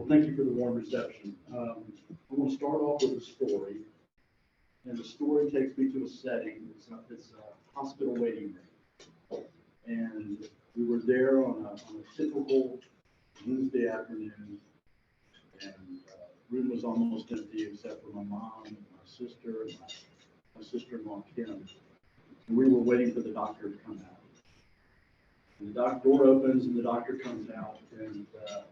Well, thank you for the warm reception. I'm going to start off with a story, and the story takes me to a setting. It's a hospital waiting room, and we were there on a typical Wednesday afternoon, and the room was almost empty except for my mom and my sister and my sister-in-law Kim. And we were waiting for the doctor to come out. And the door opens and the doctor comes out, and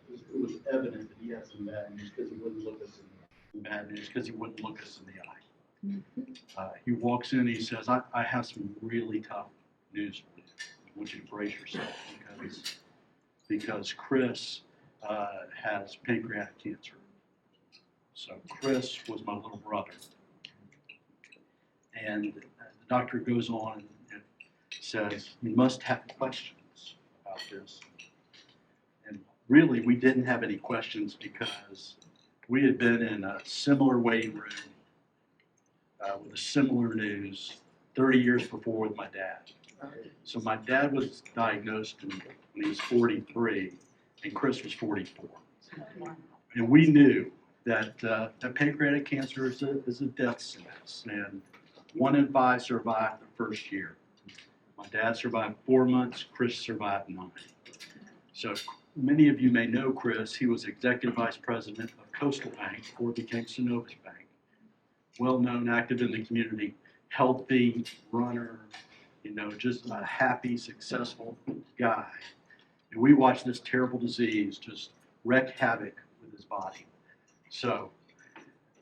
it was evident that he had some bad news because he wouldn't look us in the eye. Bad news because he wouldn't look us in the eye. He walks in and he says, I have some really tough news for you. I want you to brace yourself because Chris has pancreatic cancer. So Chris was my little brother. And the doctor goes on and says, you must have questions about this. And really, we didn't have any questions because we had been in a similar waiting room with a similar news 30 years before with my dad. So my dad was diagnosed when he was 43, and Chris was 44. And we knew that pancreatic cancer is a death sentence, and 1 in 5 survived the first year. My dad survived 4 months, Chris survived 9. So many of you may know Chris. He was executive vice president of Coastal Bank before it became Synovus Bank. Well-known, active in the community, healthy runner, just a happy, successful guy. And we watched this terrible disease just wreak havoc with his body. So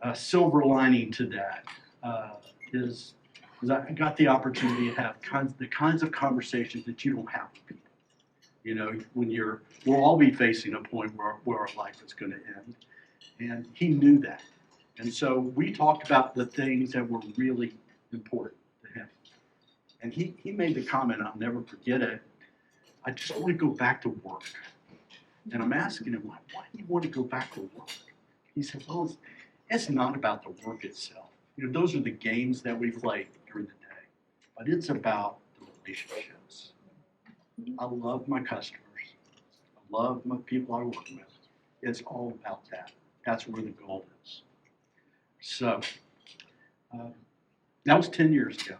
a silver lining to that is I got the opportunity to have the kinds of conversations that you don't have with people. When we'll all be facing a point where our life is going to end. And he knew that. And so we talked about the things that were really important to him. And he made the comment, I'll never forget it, I just want to go back to work. And I'm asking him, why do you want to go back to work? He said, well, it's not about the work itself. Those are the games that we play during the day. But it's about the relationships. I love my customers. I love my people I work with. It's all about that. That's where the goal is. So that was 10 years ago.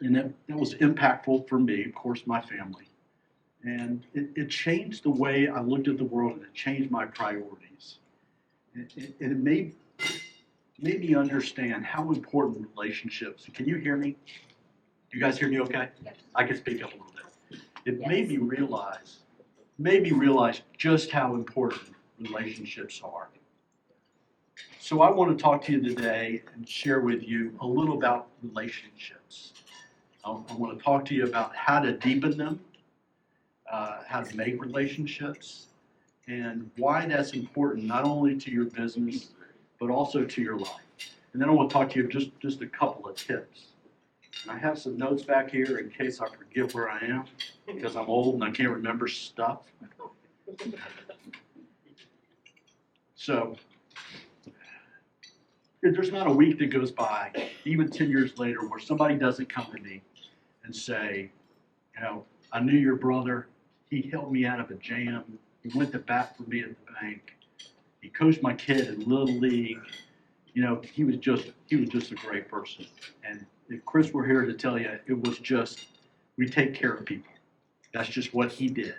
And that was impactful for me, of course, my family. And it changed the way I looked at the world, and it changed my priorities. It made me understand how important relationships. Can you hear me? You guys hear me okay? Yes. I can speak up a little bit. It yes. made me realize just how important relationships are. So I want to talk to you today and share with you a little about relationships. I want to talk to you about how to deepen them, how to make relationships, and why that's important not only to your business, but also to your life. And then I want to talk to you just a couple of tips. And I have some notes back here in case I forget where I am, because I'm old and I can't remember stuff. So there's not a week that goes by, even 10 years later, where somebody doesn't come to me and say, I knew your brother. He helped me out of a jam. He went to bat for me at the bank. He coached my kid in Little League. He was just a great person. And if Chris were here to tell you, it was just, we take care of people. That's just what he did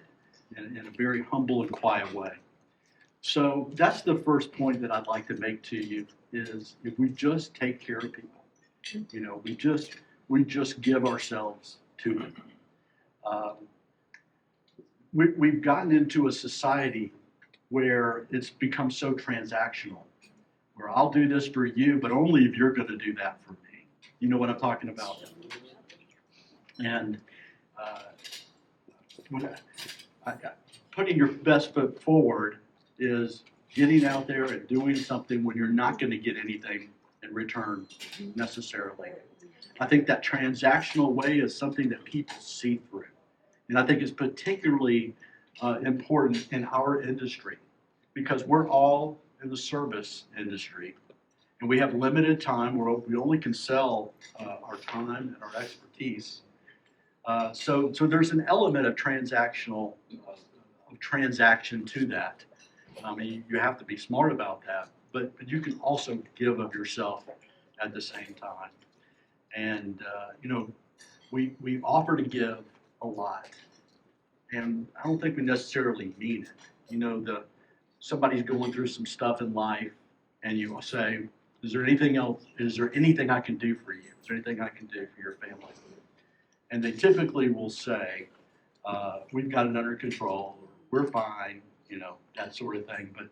in a very humble and quiet way. So that's the first point that I'd like to make to you is if we just take care of people, we just give ourselves to them. We've gotten into a society where it's become so transactional, where I'll do this for you, but only if you're going to do that for me. You know what I'm talking about? And putting your best foot forward is getting out there and doing something when you're not going to get anything in return necessarily. I think that transactional way is something that people see through. And I think it's particularly important in our industry because we're all in the service industry and we have limited time where we only can sell our time and our expertise. So there's an element of transaction to that. I mean, you have to be smart about that, but you can also give of yourself at the same time. And, you know, we offer to give a lot, and I don't think we necessarily mean it. You know, somebody's going through some stuff in life, and you say, is there anything else? Is there anything I can do for you? Is there anything I can do for your family? And they typically will say, we've got it under control, we're fine, you know, that sort of thing. But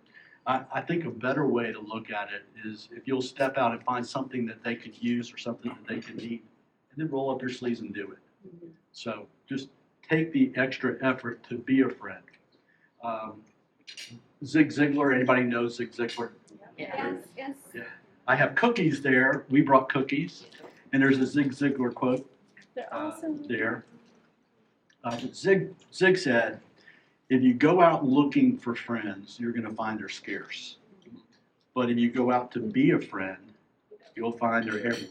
I think a better way to look at it is if you'll step out and find something that they could use or something that they can need, and then roll up your sleeves and do it. So just take the extra effort to be a friend. Zig Ziglar, anybody know Zig Ziglar? Yes, yes. Yeah. I have cookies there. We brought cookies. And there's a Zig Ziglar quote They're awesome. there. Zig said, if you go out looking for friends, you're going to find they're scarce. But if you go out to be a friend, you'll find they're everywhere.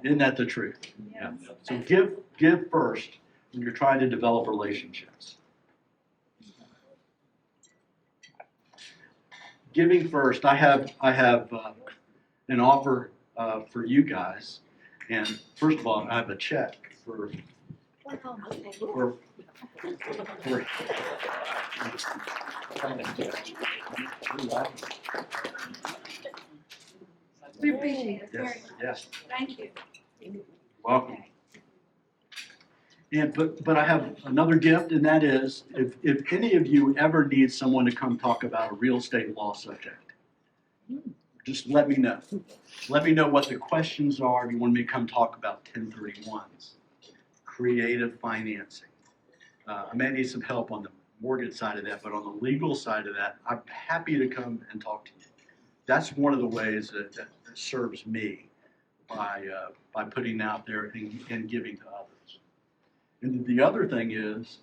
Isn't that the truth? Yes. Yeah. So give first when you're trying to develop relationships. Giving first, I have an offer for you guys, and first of all, I have a check for We appreciate it very yes, much. yes, Thank you. welcome. And but I have another gift, and that is if any of you ever need someone to come talk about a real estate law subject, just let me know. Let me know what the questions are if you want me to come talk about 1031s, creative financing. I may need some help on the mortgage side of that, but on the legal side of that, I'm happy to come and talk to you. That's one of the ways that serves me by putting out there and giving to others. And the other thing is,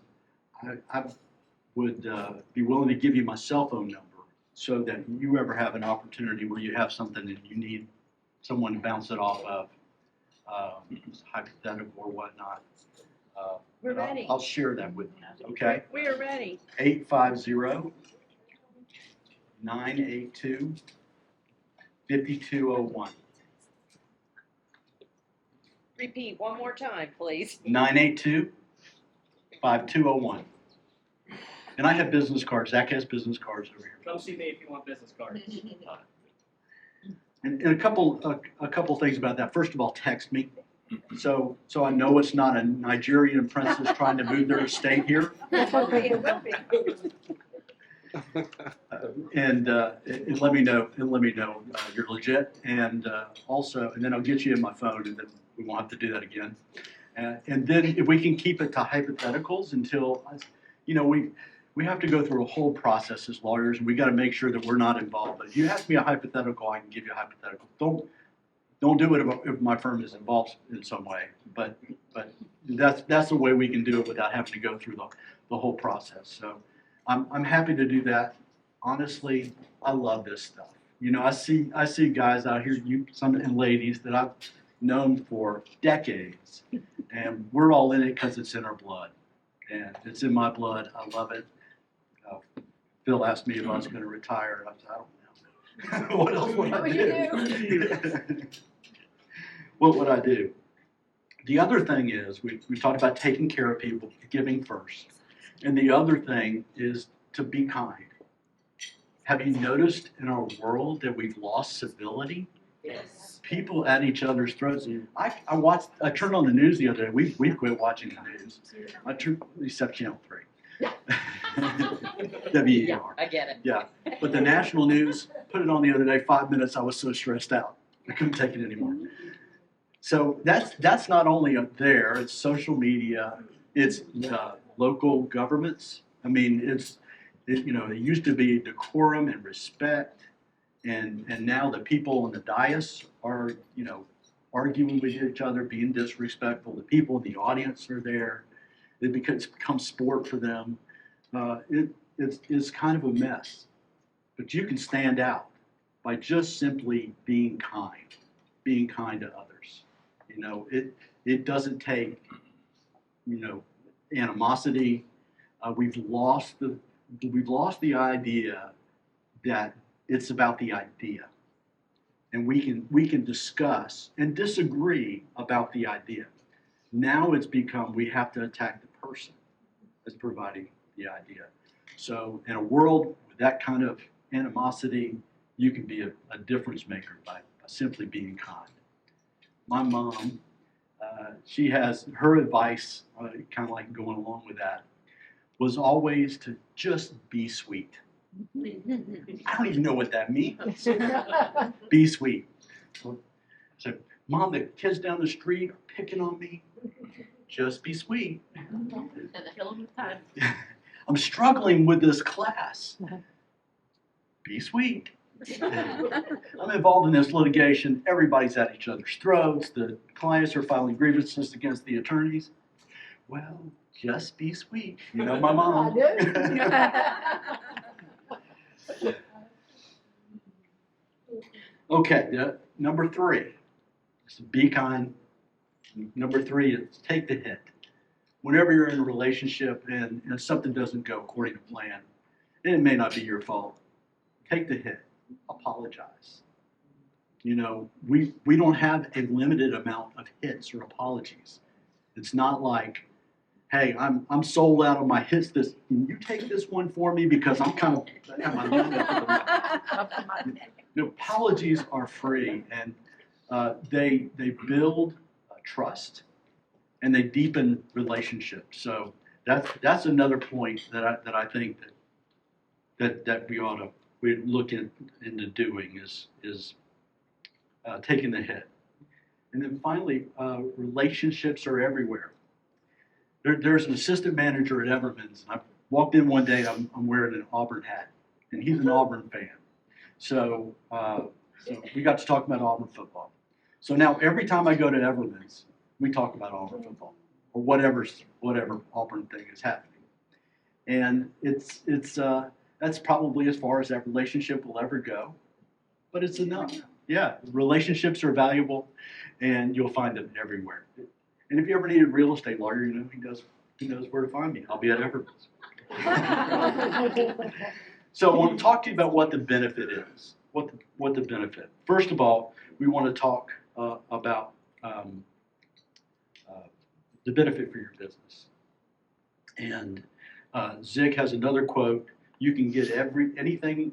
I would be willing to give you my cell phone number so that you ever have an opportunity where you have something and you need someone to bounce it off of, hypothetical or whatnot. We're ready. I'll share that with you, okay? We are ready. 850-982-5201. Repeat one more time, please. 982-5201. And I have business cards. Zach has business cards over here. Come see me if you want business cards. And a couple things about that. First of all, text me. So I know it's not a Nigerian princess trying to move their estate here. It will be. And let me know. You're legit. And also, and then I'll get you in my phone, and then we won't have to do that again. And then if we can keep it to hypotheticals until, you know, we have to go through a whole process as lawyers, and we got to make sure that we're not involved. But if you ask me a hypothetical, I can give you a hypothetical. Don't do it if my firm is involved in some way. But that's the way we can do it without having to go through the whole process. So I'm happy to do that. Honestly, I love this stuff. You know, I see guys out here, and ladies that I've known for decades, and we're all in it because it's in our blood, and it's in my blood. I love it. Phil asked me if I was going to retire. I said, I don't know. What else would I do? What would I do? The other thing is, we talked about taking care of people, giving first. And the other thing is to be kind. Have you noticed in our world that we've lost civility? Yes. People at each other's throats. I turned on the news the other day. We've quit watching the news. Except Channel 3. WER. Yeah, I get it. Yeah, but the national news, put it on the other day, 5 minutes, I was so stressed out. I couldn't take it anymore. So that's not only up there, it's social media, it's local governments. I mean, it used to be decorum and respect, and now the people on the dais are, arguing with each other, being disrespectful. The people in the audience are there. It's become sport for them. It's kind of a mess. But you can stand out by just simply being kind to others. It doesn't take, animosity. We've lost we've lost the idea that it's about the idea. And we can discuss and disagree about the idea. Now it's become we have to attack the person that's providing the idea. So in a world with that kind of animosity, you can be a difference maker by simply being kind. My mom, she has her advice, kind of like going along with that, was always to just be sweet. I don't even know what that means. Be sweet. So, Mom, the kids down the street are picking on me. Just be sweet. I'm struggling with this class. Be sweet. I'm involved in this litigation. Everybody's at each other's throats. The clients are filing grievances against the attorneys. Well, just be sweet. You know my mom. Okay, number 3 is be kind. Number 3 is take the hit. Whenever you're in a relationship and something doesn't go according to plan, and it may not be your fault, take the hit. Apologize. You know, we don't have a limited amount of hits or apologies. It's not like, hey, I'm sold out on my hits. Can you take this one for me because I'm kind of. Apologies are free, and they build trust and they deepen relationships. So that's another point that I think that we look into doing is taking the hit. And then finally, relationships are everywhere. There's an assistant manager at Everman's, and I walked in one day. I'm wearing an Auburn hat, and he's an Auburn fan. So we got to talk about Auburn football. So now every time I go to Everman's, we talk about Auburn football or whatever Auburn thing is happening. And that's probably as far as that relationship will ever go, but it's enough. Yeah, relationships are valuable, and you'll find them everywhere. And if you ever need a real estate lawyer, you know he knows where to find me. I'll be at Everman's. So I want to talk to you about what the benefit is. What the benefit? First of all, we want to talk about the benefit for your business. And Zig has another quote: "You can get anything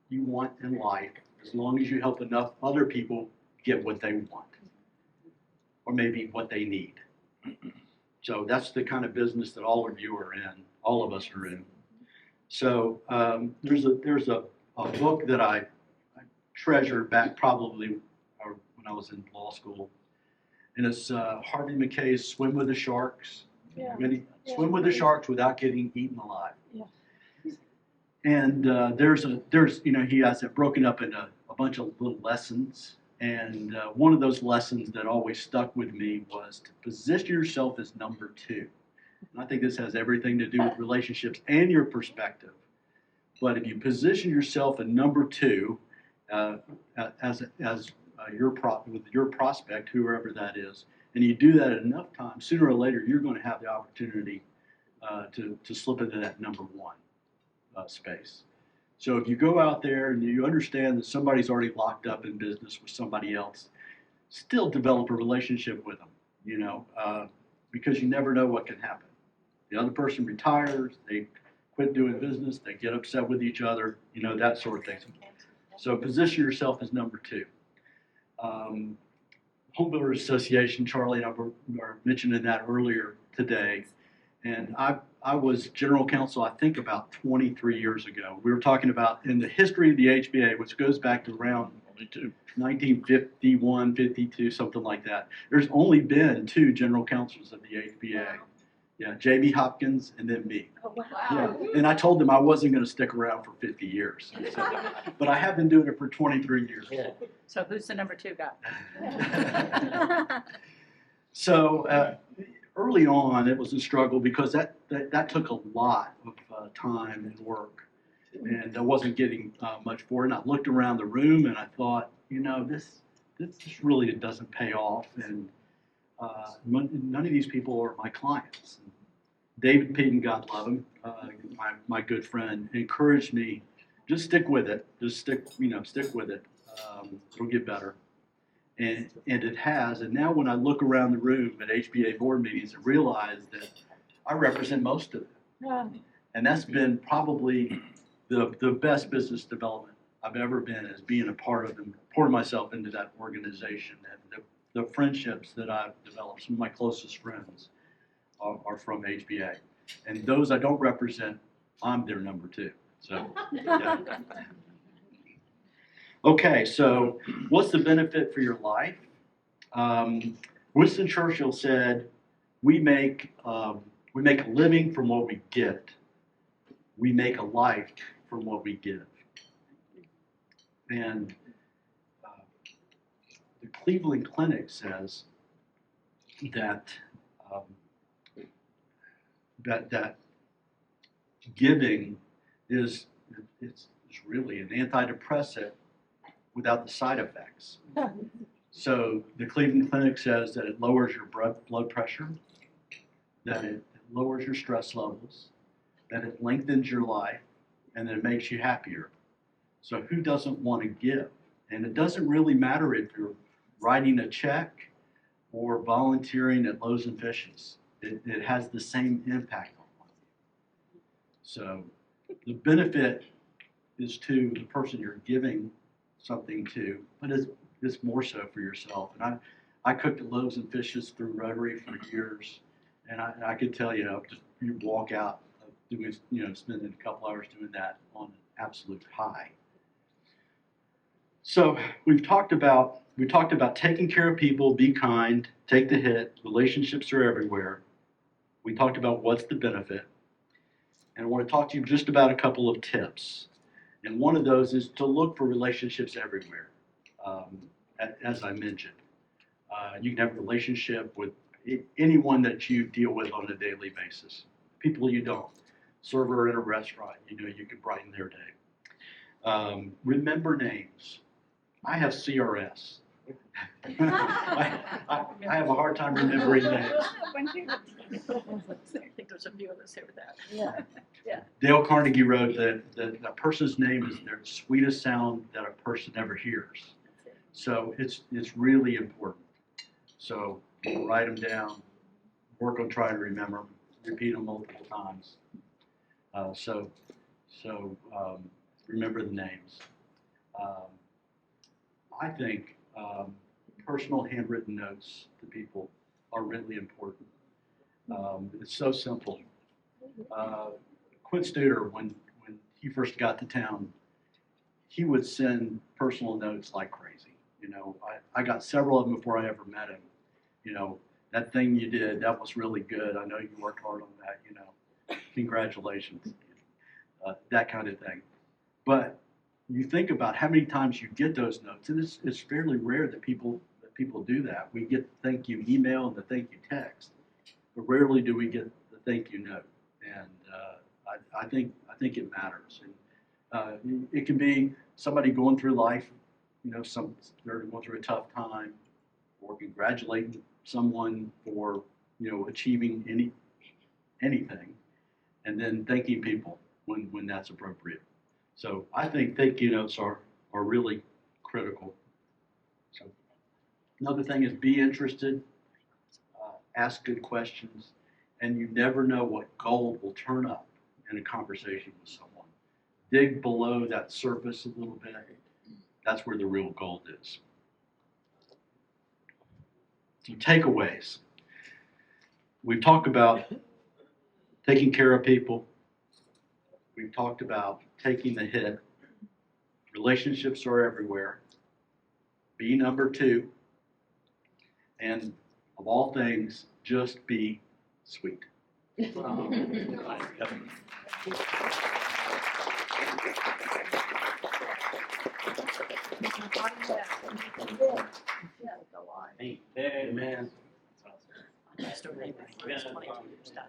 you want in life as long as you help enough other people get what they want, or maybe what they need." So that's the kind of business that all of you are in. All of us are in. So there's a book that I treasure back probably when I was in law school, and it's Harvey Mackay's "Swim with the Sharks." Yeah. Swim with the sharks without getting eaten alive. Yeah. And there's he has it broken up into a bunch of little lessons. And one of those lessons that always stuck with me was to position yourself as number 2. And I think this has everything to do with relationships and your perspective. But if you position yourself at number 2 with your prospect, whoever that is, and you do that enough times, sooner or later you're going to have the opportunity to slip into that number 1 space. So if you go out there and you understand that somebody's already locked up in business with somebody else, still develop a relationship with them, because you never know what can happen. The other person retires, they quit doing business, they get upset with each other, that sort of thing. So position yourself as number 2. Home Builders Association, Charlie and I were mentioning that earlier today, and I was general counsel, I think, about 23 years ago. We were talking about in the history of the HBA, which goes back to around 1951, 52, something like that. There's only been 2 general counsels of the HBA. Wow. Yeah, J.B. Hopkins and then me. Oh, wow. Yeah, and I told them I wasn't going to stick around for 50 years. So, but I have been doing it for 23 years. So who's the number 2 guy? So early on, it was a struggle because that took a lot of time and work, and I wasn't getting much for it. And I looked around the room and I thought, this really doesn't pay off, and none of these people are my clients. David Peden, God love him, my good friend, encouraged me, just stick with it. Just stick with it. It'll get better. And it has. And now when I look around the room at HBA board meetings, I realize that I represent most of it. And that's been probably the best business development I've ever been, is being a part of and pouring myself into that organization. And the friendships that I've developed, some of my closest friends are from HBA. And those I don't represent, I'm their number two. So, yeah. Okay, so what's the benefit for your life? Winston Churchill said, we make a living from what we get. We make a life from what we give. And the Cleveland Clinic says that that giving is really an antidepressant without the side effects. So the Cleveland Clinic says that it lowers your blood pressure, that it lowers your stress levels, that it lengthens your life, and that it makes you happier. So who doesn't want to give? And it doesn't really matter if you're writing a check or volunteering at Loaves and Fishes. It has the same impact on you. So the benefit is to the person you're giving something to, but it's more so for yourself. And I cooked at Loaves and Fishes through Rotary for years, and I could tell you, you walk out doing, spending a couple hours doing that on an absolute high. So we talked about taking care of people, be kind, take the hit, relationships are everywhere. We talked about what's the benefit. And I want to talk to you just about a couple of tips. And one of those is to look for relationships everywhere. As I mentioned, you can have a relationship with anyone that you deal with on a daily basis. People you don't. Server in a restaurant, you can brighten their day. Remember names. I have CRS. I have a hard time remembering names. I think there's a few of us here with that. Yeah. Dale Carnegie wrote that a person's name is their sweetest sound that a person ever hears. So it's really important. So write them down, work on trying to remember them, repeat them multiple times. So remember the names. I think personal handwritten notes to people are really important. It's so simple. Quint Studer, when he first got to town, he would send personal notes like crazy. I got several of them before I ever met him. That thing you did, that was really good. I know you worked hard on that. Congratulations. That kind of thing. But you think about how many times you get those notes, and it's fairly rare that people do that. We get the thank you email and the thank you text, but rarely do we get the thank you note. And I think it matters. And it can be somebody going through life, they're going through a tough time, or congratulating someone for achieving anything, and then thanking people when that's appropriate. So I think thank you notes are really critical. So another thing is be interested, ask good questions, and you never know what gold will turn up in a conversation with someone. Dig below that surface a little bit. That's where the real gold is. So takeaways. We've talked about taking care of people. We've talked about taking the hit. Relationships are everywhere. Be number two. And of all things, just be sweet. Amen. I just don't think it's 22 years done.